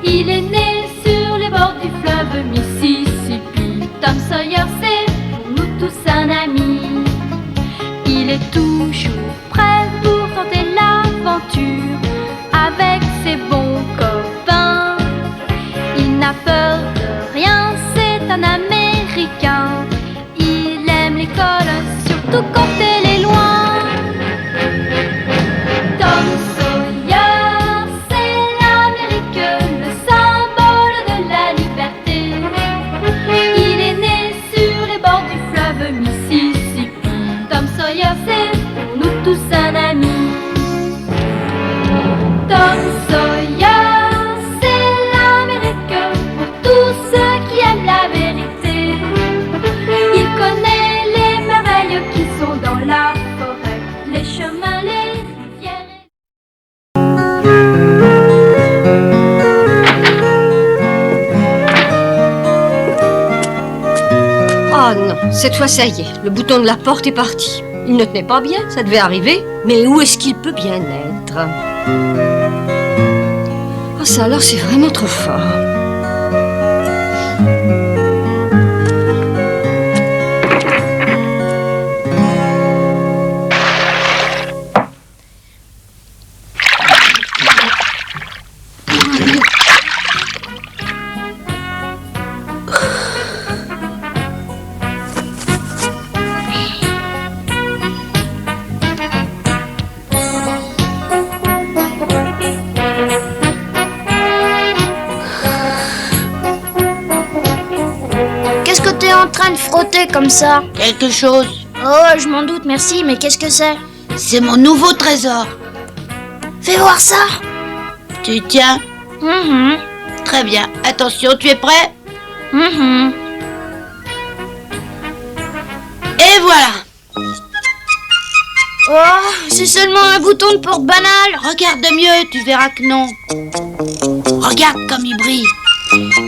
Il est né sur les bords du fleuve Mississippi. Tom Sawyer, c'est pour nous tous un ami. Il est toujours prêt pour tenter l'aventure avec ses bons copains. Il n'a peur de rien, c'est un Américain. Il aime l'école, surtout quand elle est loin. Tom Sawyer, c'est l'Amérique, le symbole de la liberté. Il est né sur les bords du fleuve Mississippi. Tom Sawyer, c'est pour nous tous un ami. Tom Sawyer, c'est l'Amérique pour tous ceux qui aiment la vérité. Il connaît les merveilles qui sont dans la forêt, les chemins, les rivières. Oh non, cette fois ça y est, le bouton de la porte est parti. Il ne tenait pas bien, ça devait arriver. Mais où est-ce qu'il peut bien être? Ah ça alors c'est vraiment trop fort. Qu'est-ce que t'es en train de frotter comme ça? Quelque chose. Oh, je m'en doute, merci, mais qu'est-ce que c'est? C'est mon nouveau trésor. Fais voir ça. Tu tiens? Très bien. Attention, tu es prêt? Et voilà. Oh, c'est seulement un bouton de porte banal. Regarde de mieux, tu verras que non. Regarde comme il brille.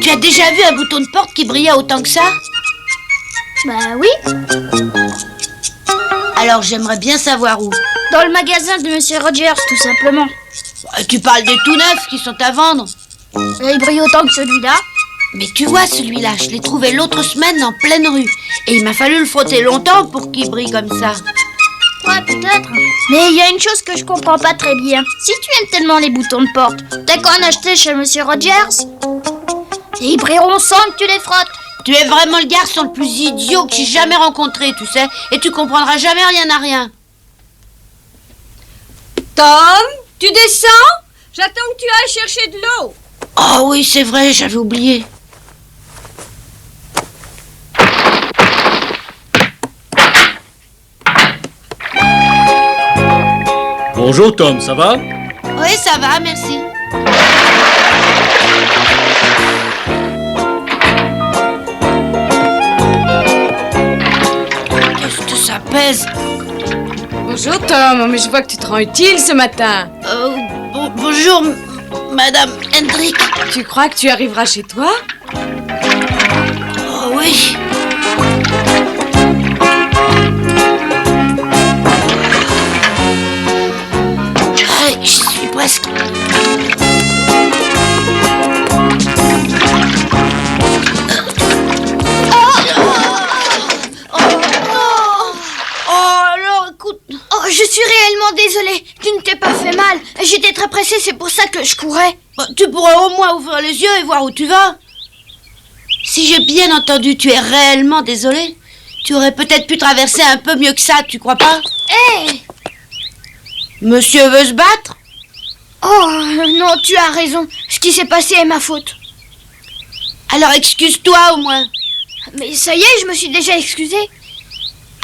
Tu as déjà vu un bouton de porte qui brillait autant que ça? Bah oui, Alors j'aimerais bien savoir où. dans le magasin de Monsieur Rogers, tout simplement. Tu parles des tout neufs qui sont à vendre. Il brille autant que celui-là. Mais tu vois celui-là, je l'ai trouvé l'autre semaine en pleine rue. Et il m'a fallu le frotter longtemps pour qu'il brille comme ça. Ouais, peut-être. Mais il y a une chose que je comprends pas très bien. Si tu aimes tellement les boutons de porte, t'as qu'à en acheter chez Monsieur Rogers. Et ils brilleront sans que tu les frottes. Tu es vraiment le garçon le plus idiot que j'ai jamais rencontré, tu sais. Et tu comprendras jamais rien à rien. Tom, tu descends? J'attends que tu ailles chercher de l'eau. Oh oui, c'est vrai, j'avais oublié. Bonjour Tom, ça va? Oui, ça va, merci. Qu'est-ce que ça pèse? Bonjour Tom, mais je vois que tu te rends utile ce matin. Bonjour, Madame Hendrick. Tu crois que tu arriveras chez toi? Oh oui. Allez, j'y suis presque. Oh, je suis réellement désolée. Tu ne t'es pas fait mal. J'étais très pressée, c'est pour ça que je courais. Tu pourras au moins ouvrir les yeux et voir où tu vas. Si j'ai bien entendu, tu es réellement désolé. Tu aurais peut-être pu traverser un peu mieux que ça, tu crois pas? Hé! Monsieur veut se battre? Oh, non, tu as raison. Ce qui s'est passé est ma faute. Alors excuse-toi au moins. Mais ça y est, je me suis déjà excusée.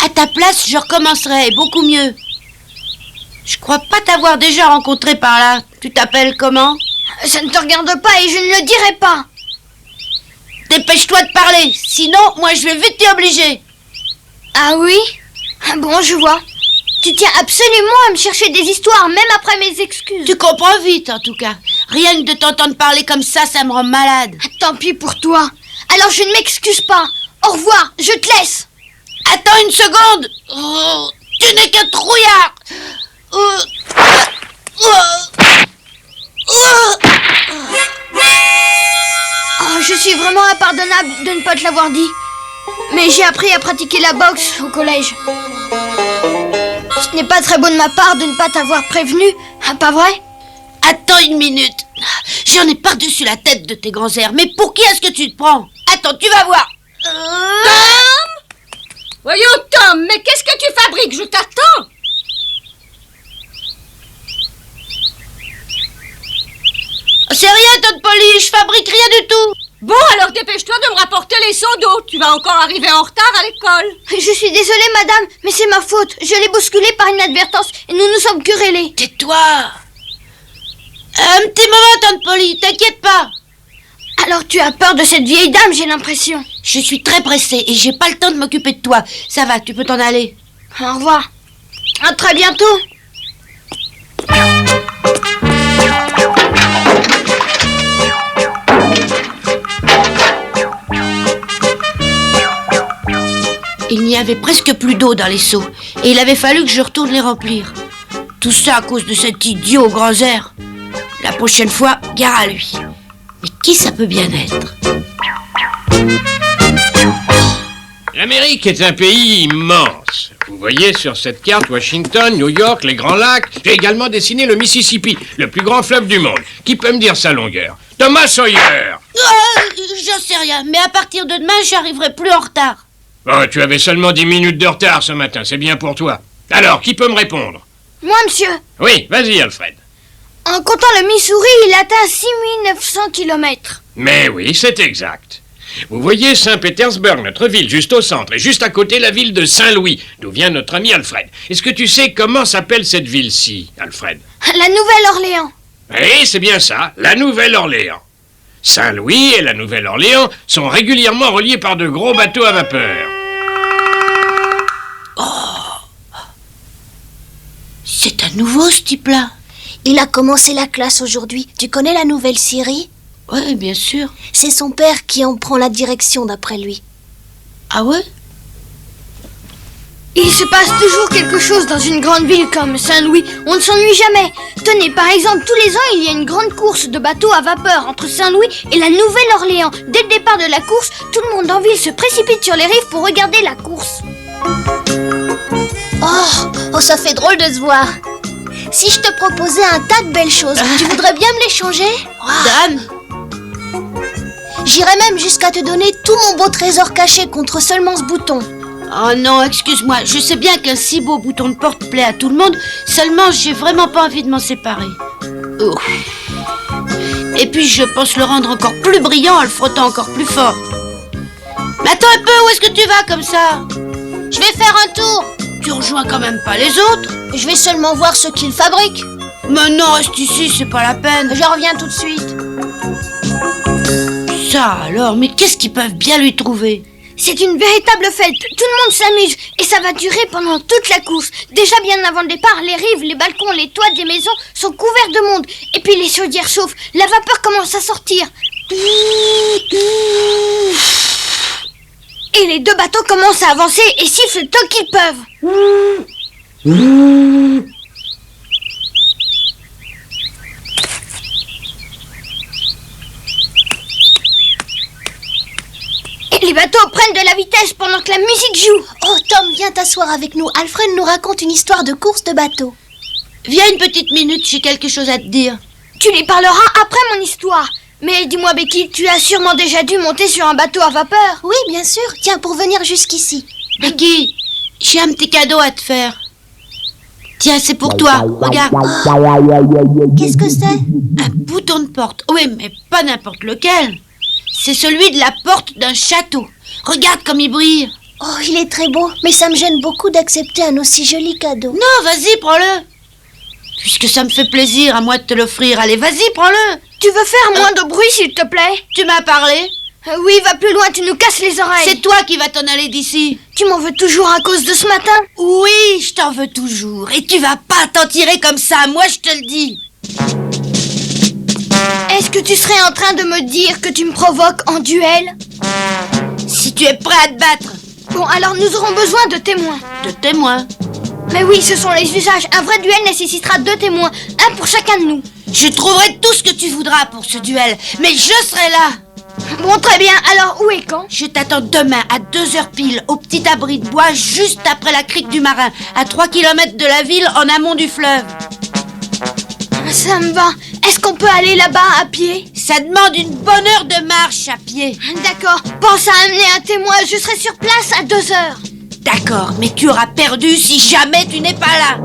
À ta place, je recommencerai, beaucoup mieux. Je crois pas t'avoir déjà rencontré par là. Tu t'appelles comment? Ça ne te regarde pas et je ne le dirai pas. Dépêche-toi de parler, sinon moi je vais vite t'y obliger. Ah oui? Bon, je vois. Tu tiens absolument à me chercher des histoires, même après mes excuses. Tu comprends vite en tout cas. Rien que de t'entendre parler comme ça me rend malade. Tant pis pour toi. Alors je ne m'excuse pas. Au revoir, je te laisse. Attends une seconde. Oh, tu n'es qu'un trouillard. Oh. vraiment impardonnable de ne pas te l'avoir dit. Mais j'ai appris à pratiquer la boxe au collège. Ce n'est pas très beau de ma part de ne pas t'avoir prévenu, hein, pas vrai? Attends une minute. J'en ai par-dessus la tête de tes grands airs. Mais pour qui est-ce que tu te prends? Attends, tu vas voir. Voyons, Tom, mais qu'est-ce que tu fabriques? Je t'attends. C'est rien, Tante Polly, je fabrique rien du tout. Bon, alors dépêche-toi de me rapporter les seaux d'eau. Tu vas encore arriver en retard à l'école. Je suis désolée, madame, mais c'est ma faute. Je l'ai bousculé par inadvertance et nous nous sommes querellés. Tais-toi. Un petit moment, Tante Polly, t'inquiète pas. Alors tu as peur de cette vieille dame, j'ai l'impression. Je suis très pressée et j'ai pas le temps de m'occuper de toi. Ça va, tu peux t'en aller. Au revoir. À très bientôt. Il n'y avait presque plus d'eau dans les seaux et il avait fallu que je retourne les remplir. Tout ça à cause de cet idiot aux grands airs. La prochaine fois, gare à lui. Mais qui ça peut bien être? L'Amérique est un pays immense. Vous voyez sur cette carte Washington, New York, les Grands Lacs. J'ai également dessiné le Mississippi, le plus grand fleuve du monde. Qui peut me dire sa longueur? Thomas Sawyer. J'en sais rien, mais à partir de demain, j'arriverai plus en retard. Oh, tu avais seulement 10 minutes de retard ce matin, c'est bien pour toi. Alors, qui peut me répondre? Moi, monsieur. Oui, vas-y, Alfred. En comptant le Missouri, il atteint 6900 km. Mais oui, c'est exact. Vous voyez Saint-Pétersbourg, notre ville, juste au centre, et juste à côté la ville de Saint-Louis, d'où vient notre ami Alfred. Est-ce que tu sais comment s'appelle cette ville-ci, Alfred? La Nouvelle-Orléans. Oui, c'est bien ça, la Nouvelle-Orléans. Saint-Louis et la Nouvelle-Orléans sont régulièrement reliés par de gros bateaux à vapeur. C'est à nouveau ce type-là. Il a commencé la classe aujourd'hui. Tu connais la nouvelle Syrie? Oui, bien sûr. C'est son père qui en prend la direction d'après lui. Ah ouais? Il se passe toujours quelque chose dans une grande ville comme Saint-Louis. On ne s'ennuie jamais. Tenez, par exemple, tous les ans, il y a une grande course de bateaux à vapeur entre Saint-Louis et la Nouvelle-Orléans. Dès le départ de la course, tout le monde en ville se précipite sur les rives pour regarder la course. Oh, ça fait drôle de se voir. Si je te proposais un tas de belles choses, tu voudrais bien me l'échanger? Dan? J'irais même jusqu'à te donner tout mon beau trésor caché contre seulement ce bouton. Oh non, excuse-moi, je sais bien qu'un si beau bouton de porte plaît à tout le monde, seulement j'ai vraiment pas envie de m'en séparer. Ouf. Et puis je pense le rendre encore plus brillant en le frottant encore plus fort. Mais attends un peu, où est-ce que tu vas comme ça? Je vais faire un tour. Tu rejoins quand même pas les autres? Je vais seulement voir ce qu'ils fabriquent. Mais non, reste ici, c'est pas la peine. Je reviens tout de suite. Ça alors, mais qu'est-ce qu'ils peuvent bien lui trouver? C'est une véritable fête. Tout le monde s'amuse et ça va durer pendant toute la course. Déjà bien avant le départ, les rives, les balcons, les toits des maisons sont couverts de monde. Et puis les chaudières chauffent. La vapeur commence à sortir. Et les deux bateaux commencent à avancer et sifflent tant qu'ils peuvent. Et les bateaux prennent de la vitesse pendant que la musique joue. Oh Tom, viens t'asseoir avec nous. Alfred nous raconte une histoire de course de bateau. Viens une petite minute, j'ai quelque chose à te dire. Tu lui parleras après mon histoire. Mais dis-moi Becky, tu as sûrement déjà dû monter sur un bateau à vapeur. Oui, bien sûr. Tiens, pour venir jusqu'ici. Becky, j'ai un petit cadeau à te faire. Tiens, c'est pour toi, regarde. Qu'est-ce que c'est? Un bouton de porte. Oui, mais pas n'importe lequel. C'est celui de la porte d'un château. Regarde comme il brille. Oh, il est très beau, mais ça me gêne beaucoup d'accepter un aussi joli cadeau. Non, vas-y, prends-le. Puisque ça me fait plaisir à moi de te l'offrir, allez, vas-y, prends-le. Tu veux faire moins de bruit, s'il te plaît? Tu m'as parlé? Oui, va plus loin, tu nous casses les oreilles. C'est toi qui vas t'en aller d'ici. Tu m'en veux toujours à cause de ce matin? Oui, je t'en veux toujours. Et tu vas pas t'en tirer comme ça, moi je te le dis. Est-ce que tu serais en train de me dire que tu me provoques en duel? Si tu es prêt à te battre. Bon, alors nous aurons besoin de témoins. De témoins? Mais oui, ce sont les usages. Un vrai duel nécessitera 2 témoins, un pour chacun de nous. Je trouverai tout ce que tu voudras pour ce duel, mais je serai là. Bon, très bien. Alors, où est quand? Je t'attends demain à 2h pile au petit abri de bois juste après la crique du Marin, à 3 km de la ville en amont du fleuve. Ça me va. Est-ce qu'on peut aller là-bas à pied? Ça demande une bonne heure de marche à pied. D'accord. Pense à amener un témoin. Je serai sur place à 2h. D'accord, mais tu auras perdu si jamais tu n'es pas là.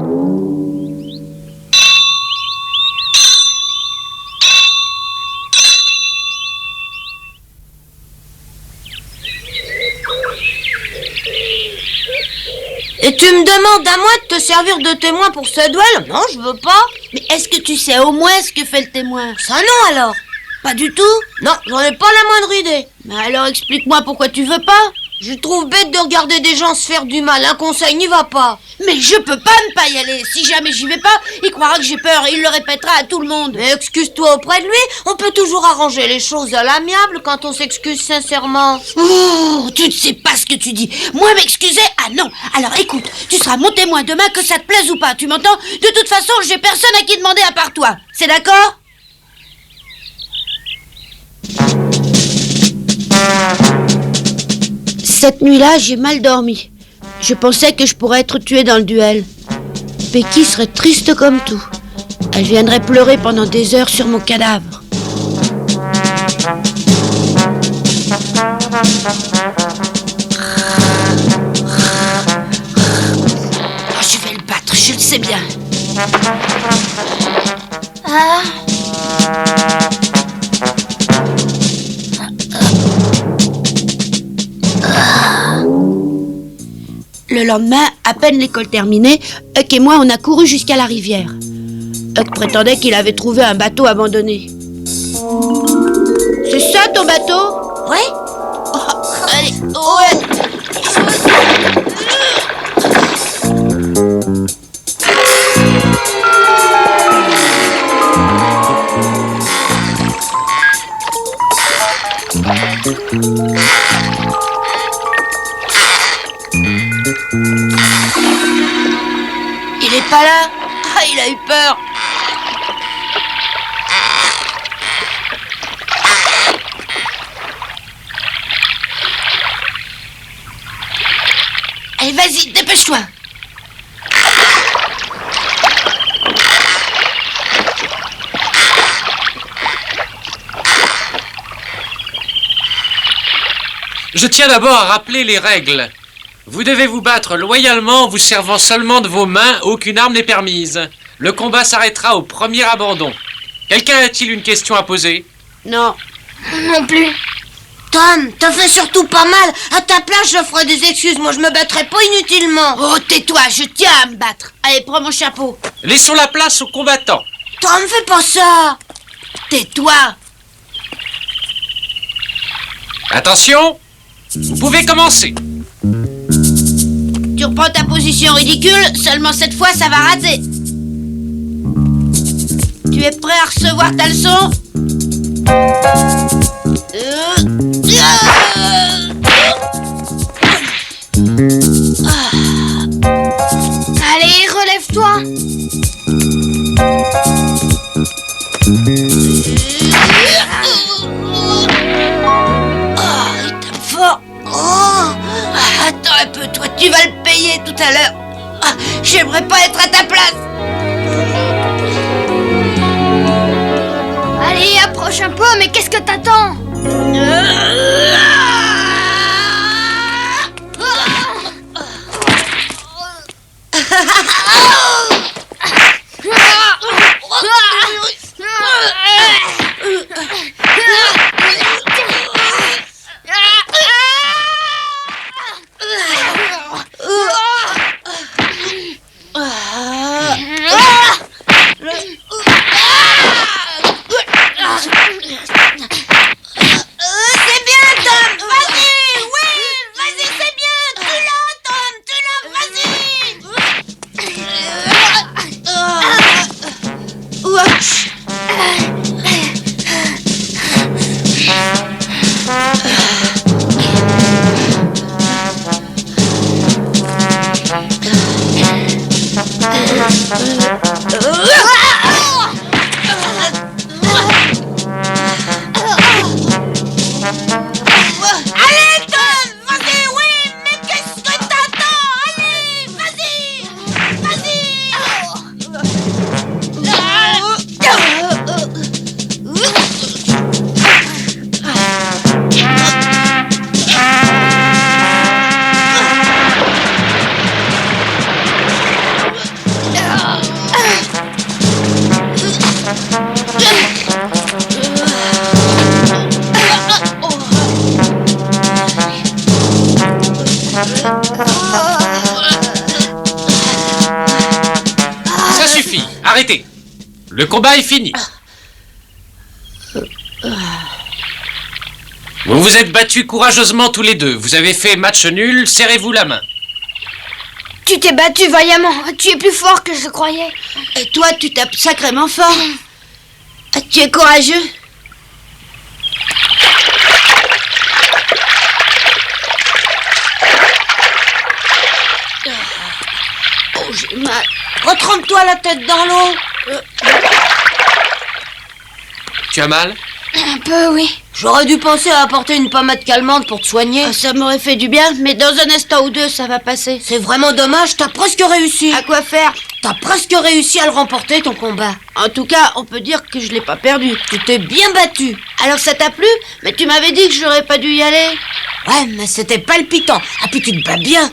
Et tu me demandes à moi de te servir de témoin pour ce duel? Non, je veux pas. Mais est-ce que tu sais au moins ce que fait le témoin? Ça non alors. Pas du tout? Non, j'en ai pas la moindre idée. Mais alors explique-moi pourquoi tu veux pas. Je trouve bête de regarder des gens se faire du mal. Un conseil n'y va pas. Mais je peux pas ne pas y aller. Si jamais j'y vais pas, il croira que j'ai peur et il le répétera à tout le monde. Mais excuse-toi auprès de lui. On peut toujours arranger les choses à l'amiable quand on s'excuse sincèrement. Oh, tu ne sais pas ce que tu dis. Moi m'excuser? Ah non. Alors écoute, tu seras mon témoin demain que ça te plaise ou pas. Tu m'entends? De toute façon, j'ai personne à qui demander à part toi. C'est d'accord? Cette nuit-là, j'ai mal dormi. Je pensais que je pourrais être tuée dans le duel. Becky serait triste comme tout. Elle viendrait pleurer pendant des heures sur mon cadavre. Oh, je vais le battre, je le sais bien. Ah. Le lendemain, à peine l'école terminée, Huck et moi, on a couru jusqu'à la rivière. Huck prétendait qu'il avait trouvé un bateau abandonné. C'est ça ton bateau? Ouais. Allez, ouais. Il est pas là. Ah, il a eu peur. Allez, vas-y, dépêche-toi. Je tiens d'abord à rappeler les règles. Vous devez vous battre loyalement en vous servant seulement de vos mains, aucune arme n'est permise. Le combat s'arrêtera au premier abandon. Quelqu'un a-t-il une question à poser? Non. Non plus. Tom, t'as fait surtout pas mal. À ta place, je ferai des excuses. Moi, je me battrai pas inutilement. Oh, tais-toi, je tiens à me battre. Allez, prends mon chapeau. Laissons la place aux combattants. Tom, fais pas ça. Tais-toi. Attention, vous pouvez commencer. Tu reprends ta position ridicule, seulement cette fois ça va rater. Tu es prêt à recevoir ta leçon? Allez, relève-toi. Oh, il tape fort. Oh, attends un peu, toi tu vas le payer tout à l'heure. Ah, j'aimerais pas être à ta place. Allez, approche un peu, mais qu'est-ce que t'attends? C'est bien. arrêtez. Le combat est fini. Vous vous êtes battus courageusement tous les deux. Vous avez fait match nul, serrez-vous la main. Tu t'es battu vaillamment. Tu es plus fort que je croyais. Et toi, tu tapes sacrément fort. Tu es courageux. Oh, j'ai mal. Retrempe-toi la tête dans l'eau. Tu as mal? Un peu, oui. J'aurais dû penser à apporter une pommade calmante pour te soigner. Ah, ça m'aurait fait du bien, mais dans un instant ou deux, ça va passer. C'est vraiment dommage, t'as presque réussi. À quoi faire? T'as presque réussi à le remporter, ton combat. En tout cas, on peut dire que je l'ai pas perdu. Tu t'es bien battu. Alors ça t'a plu? Mais tu m'avais dit que j'aurais pas dû y aller. Ouais, mais c'était palpitant. Ah, puis tu te bats bien.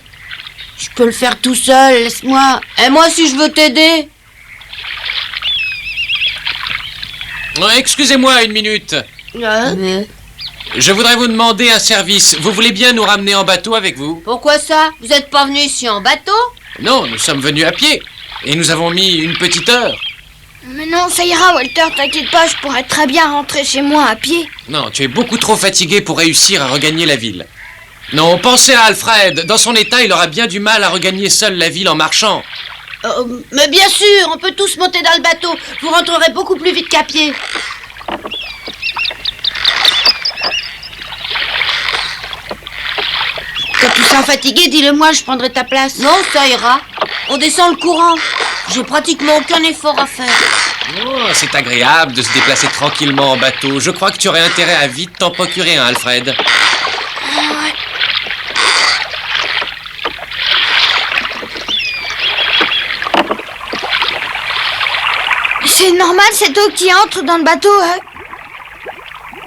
Je peux le faire tout seul, laisse-moi. Et moi, si je veux t'aider? Excusez-moi une minute. Je voudrais vous demander un service. Vous voulez bien nous ramener en bateau avec vous? Pourquoi ça? Vous êtes pas venu ici en bateau? Non, nous sommes venus à pied. Et nous avons mis une petite heure. Mais non, ça ira, Walter, t'inquiète pas, je pourrais très bien rentrer chez moi à pied. Non, tu es beaucoup trop fatigué pour réussir à regagner la ville. Non, pensez à Alfred. Dans son état, il aura bien du mal à regagner seul la ville en marchant. Mais bien sûr, on peut tous monter dans le bateau. Vous rentrerez beaucoup plus vite qu'à pied. Quand tu sens fatigué, dis-le-moi, je prendrai ta place. Non, ça ira. On descend le courant. J'ai pratiquement aucun effort à faire. Oh, c'est agréable de se déplacer tranquillement en bateau. Je crois que tu aurais intérêt à vite t'en procurer un, Alfred. C'est normal, cette eau qui entre dans le bateau, hein?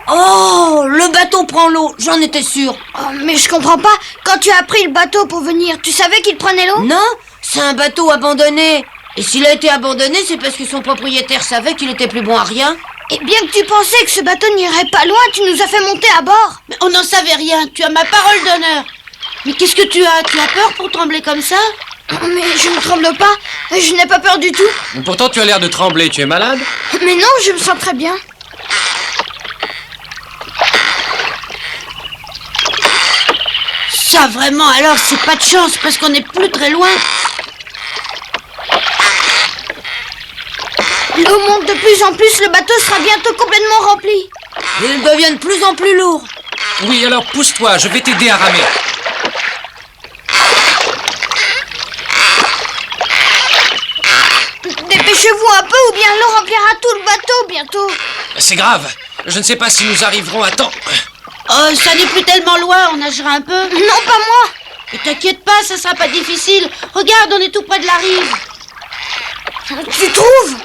Oh, le bateau prend l'eau, j'en étais sûre. Oh, mais je comprends pas. Quand tu as pris le bateau pour venir, tu savais qu'il prenait l'eau? Non, c'est un bateau abandonné. Et s'il a été abandonné, c'est parce que son propriétaire savait qu'il était plus bon à rien. Et bien que tu pensais que ce bateau n'irait pas loin, tu nous as fait monter à bord. Mais on n'en savait rien, tu as ma parole d'honneur. Mais qu'est-ce que tu as? Tu as peur pour trembler comme ça? Mais je ne tremble pas, je n'ai pas peur du tout. Pourtant, tu as l'air de trembler. Tu es malade? Mais non, je me sens très bien. Ça, vraiment, alors, c'est pas de chance, parce qu'on n'est plus très loin. L'eau monte de plus en plus, le bateau sera bientôt complètement rempli. Il devient de plus en plus lourd. Oui, alors pousse-toi, je vais t'aider à ramer. Dépêchez-vous un peu ou bien l'eau remplira tout le bateau bientôt. C'est grave. Je ne sais pas si nous arriverons à temps. Oh, ça n'est plus tellement loin, on nagera un peu. Non, pas moi. Ne t'inquiète pas, ça sera pas difficile. Regarde, on est tout près de la rive. Tu trouves?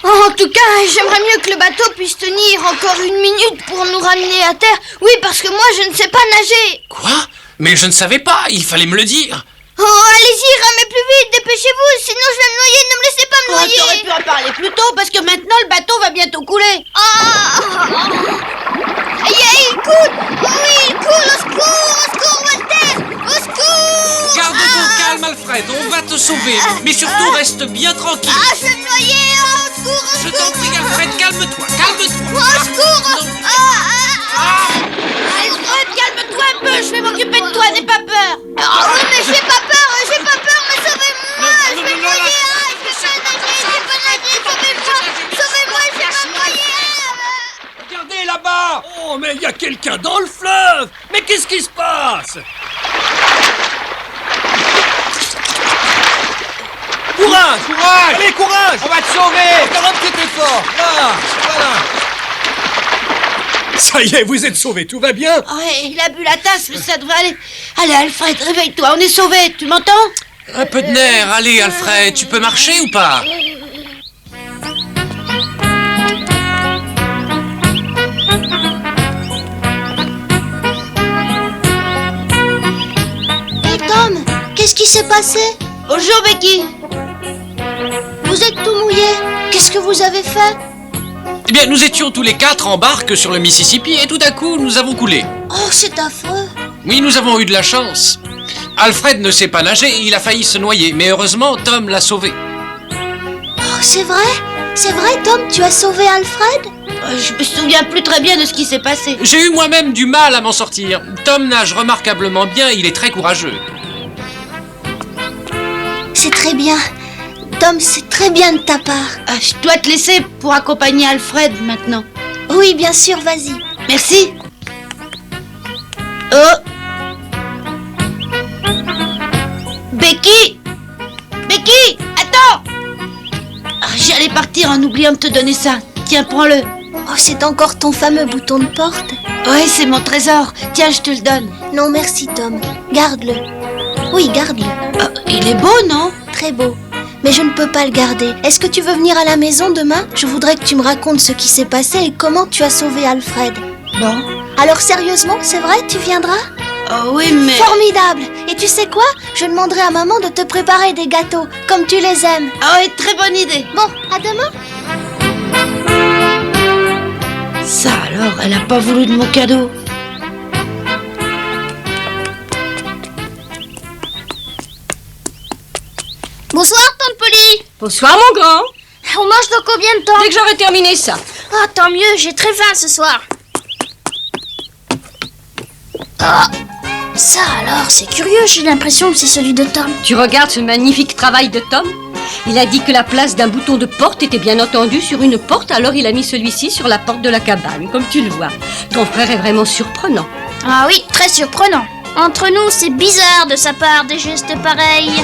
En tout cas, j'aimerais mieux que le bateau puisse tenir encore une minute pour nous ramener à terre. Oui, parce que moi, je ne sais pas nager. Quoi? Mais je ne savais pas, il fallait me le dire. Oh, allez-y, ramez plus vite, dépêchez-vous, sinon je vais me noyer, ne me laissez pas me noyer. T'aurais pu en parler plus tôt, parce que maintenant, le bateau va bientôt couler. Il coule. Oui, il coule, au secours, Walter, au secours. Garde ton calme, Alfred, on va te sauver. Mais surtout, reste bien tranquille. Je vais me noyer, au secours, au Je secours. t'en prie, Alfred, calme-toi, calme-toi. Au secours. Alfred, calme-toi un peu, je vais m'occuper de toi, n'aie pas peur. Oui, mais j'ai pas peur, mais sauvez-moi, je vais me noyer. Je peux pas nager, sauvez-moi, je vais me noyer. Regardez là-bas! Oh, mais il y a quelqu'un dans le fleuve! Mais qu'est-ce qui se passe? Courage! Courage! Allez, courage! On va te sauver! Encore un petit effort! Là! Voilà! Ça y est, vous êtes sauvés, tout va bien? Ouais, il a bu la tasse, mais ça devrait aller. Allez, Alfred, réveille-toi, on est sauvés, tu m'entends? Un peu de nerf, allez, Alfred, tu peux marcher ou pas? Hé Tom, qu'est-ce qui s'est passé? Bonjour, Becky. Vous êtes tout mouillé. Qu'est-ce que vous avez fait? Eh bien, nous étions tous les quatre en barque sur le Mississippi et tout à coup, nous avons coulé. Oh, c'est affreux. Oui, nous avons eu de la chance. Alfred ne sait pas nager, il a failli se noyer, mais heureusement, Tom l'a sauvé. Oh, c'est vrai? C'est vrai, Tom, tu as sauvé Alfred? Je me souviens plus très bien de ce qui s'est passé. J'ai eu moi-même du mal à m'en sortir. Tom nage remarquablement bien, il est très courageux. C'est très bien. Tom, c'est très bien de ta part. Je dois te laisser pour accompagner Alfred maintenant. Oui, bien sûr, vas-y. Merci. Oh. Becky! Becky! Attends! J'allais partir en oubliant de te donner ça. Tiens, prends-le. Oh, c'est encore ton fameux bouton de porte? Oui, c'est mon trésor. Tiens, je te le donne. Non, merci, Tom. Garde-le. Oui, garde-le. Il est beau, non? Très beau. Mais je ne peux pas le garder. Est-ce que tu veux venir à la maison demain? Je voudrais que tu me racontes ce qui s'est passé et comment tu as sauvé Alfred. Bon. Alors sérieusement, c'est vrai, tu viendras? Oh oui, mais... Formidable! Et tu sais quoi? Je demanderai à maman de te préparer des gâteaux, comme tu les aimes. Ah oui, très bonne idée. Bon, à demain. Ça alors, elle a pas voulu de mon cadeau. Bonsoir, Tante Polly. Bonsoir, mon grand. On mange dans combien de temps? Dès que j'aurai terminé ça. Ah, tant mieux, j'ai très faim ce soir. Ah, ça alors, c'est curieux, j'ai l'impression que c'est celui de Tom. Tu regardes ce magnifique travail de Tom? Il a dit que la place d'un bouton de porte était bien entendu sur une porte, alors il a mis celui-ci sur la porte de la cabane, comme tu le vois. Ton frère est vraiment surprenant. Ah oui, très surprenant. Entre nous, c'est bizarre de sa part des gestes pareils.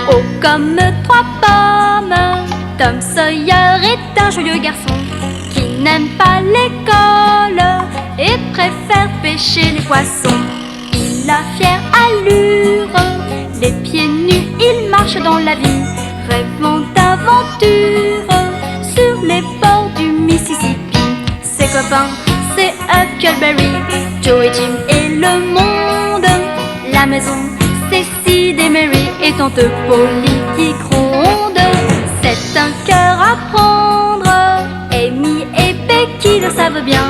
Oh, comme trois pommes, Tom Sawyer est un joyeux garçon qui n'aime pas l'école et préfère pêcher les poissons. Il a fière allure, les pieds nus, il marche dans la vie, rêvant d'aventure sur les bords du Mississippi. Ses copains, c'est Huckleberry, Joe et Jim et le monde. La maison, c'est Sid et Mary et tante Polly qui gronde. C'est un cœur à prendre, Amy et Becky le savent bien.